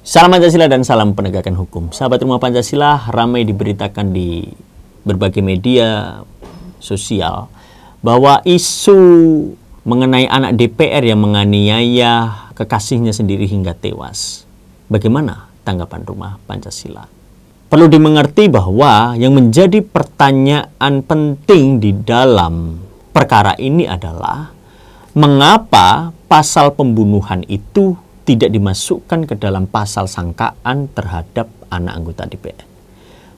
Salam Pancasila dan salam penegakan hukum. Sahabat Rumah Pancasila, ramai diberitakan di berbagai media sosial bahwa isu mengenai anak DPR yang menganiaya kekasihnya sendiri hingga tewas. Bagaimana tanggapan Rumah Pancasila? Perlu dimengerti bahwa yang menjadi pertanyaan penting di dalam perkara ini adalah mengapa pasal pembunuhan itu tidak dimasukkan ke dalam pasal sangkaan terhadap anak anggota DPR.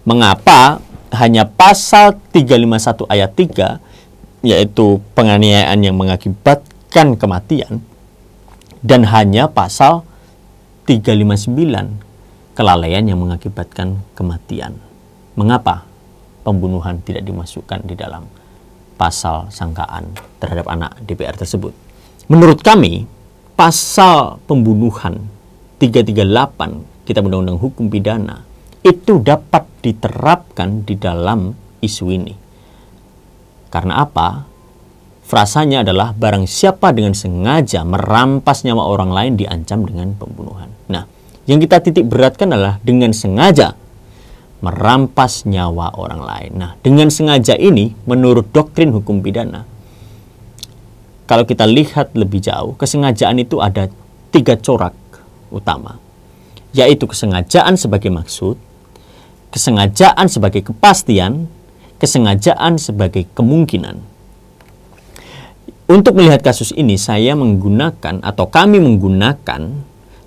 Mengapa hanya pasal 351 ayat 3, yaitu penganiayaan yang mengakibatkan kematian, dan hanya pasal 359, kelalaian yang mengakibatkan kematian. Mengapa pembunuhan tidak dimasukkan di dalam pasal sangkaan terhadap anak DPR tersebut? Menurut kami, pasal pembunuhan 338 Kitab Undang-Undang Hukum Pidana itu dapat diterapkan di dalam isu ini. Karena apa? Frasanya adalah barang siapa dengan sengaja merampas nyawa orang lain diancam dengan pembunuhan. Nah, yang kita titik beratkan adalah dengan sengaja merampas nyawa orang lain. Nah, dengan sengaja ini menurut doktrin hukum pidana, kalau kita lihat lebih jauh, kesengajaan itu ada 3 corak utama, yaitu kesengajaan sebagai maksud, kesengajaan sebagai kepastian, kesengajaan sebagai kemungkinan. Untuk melihat kasus ini, saya menggunakan atau kami menggunakan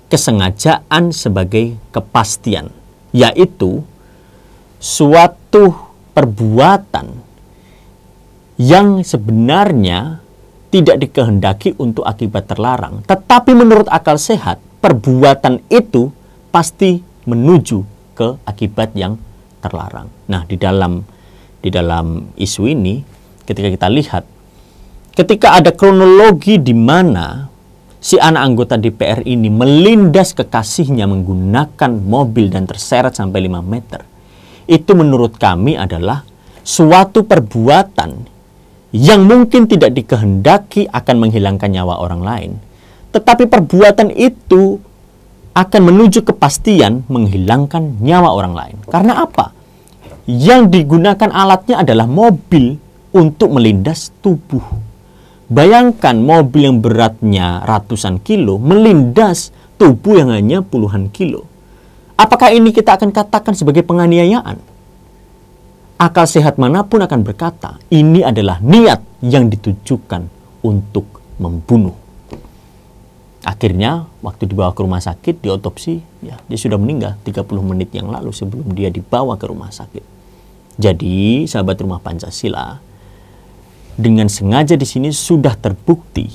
kesengajaan sebagai kepastian, yaitu suatu perbuatan yang sebenarnya tidak dikehendaki untuk akibat terlarang, tetapi menurut akal sehat, perbuatan itu pasti menuju ke akibat yang terlarang. Nah, di dalam isu ini, ketika kita lihat, ketika ada kronologi di mana si anak anggota DPR ini melindas kekasihnya menggunakan mobil dan terseret sampai 5 meter, itu menurut kami adalah suatu perbuatan yang mungkin tidak dikehendaki akan menghilangkan nyawa orang lain, tetapi perbuatan itu akan menuju kepastian menghilangkan nyawa orang lain. Karena apa? Yang digunakan alatnya adalah mobil untuk melindas tubuh. Bayangkan mobil yang beratnya ratusan kilo melindas tubuh yang hanya puluhan kilo. Apakah ini kita akan katakan sebagai penganiayaan? Akal sehat manapun akan berkata, ini adalah niat yang ditujukan untuk membunuh. Akhirnya, waktu dibawa ke rumah sakit, diotopsi, ya, dia sudah meninggal 30 menit yang lalu sebelum dia dibawa ke rumah sakit. Jadi, sahabat Rumah Pancasila, dengan sengaja di sini sudah terbukti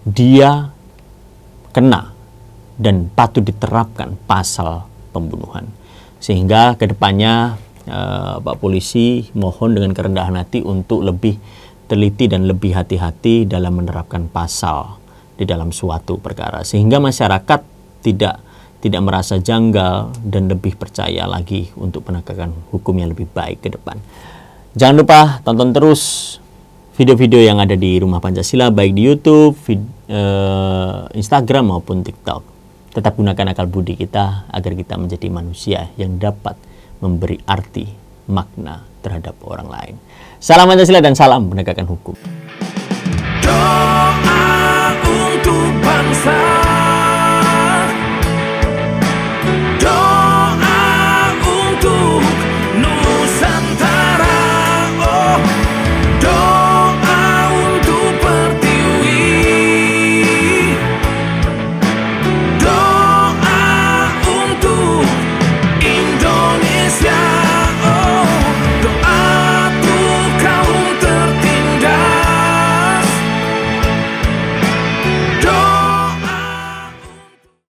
dia kena dan patut diterapkan pasal pembunuhan. Sehingga ke depannya Pak Polisi mohon dengan kerendahan hati untuk lebih teliti dan lebih hati-hati dalam menerapkan pasal di dalam suatu perkara, sehingga masyarakat tidak merasa janggal dan lebih percaya lagi untuk penegakan hukum yang lebih baik ke depan. Jangan lupa tonton terus video-video yang ada di Rumah Pancasila, baik di YouTube, Instagram maupun TikTok. Tetap gunakan akal budi kita agar kita menjadi manusia yang dapat memberi arti, makna terhadap orang lain. Salam Pancasila dan salam penegakan hukum.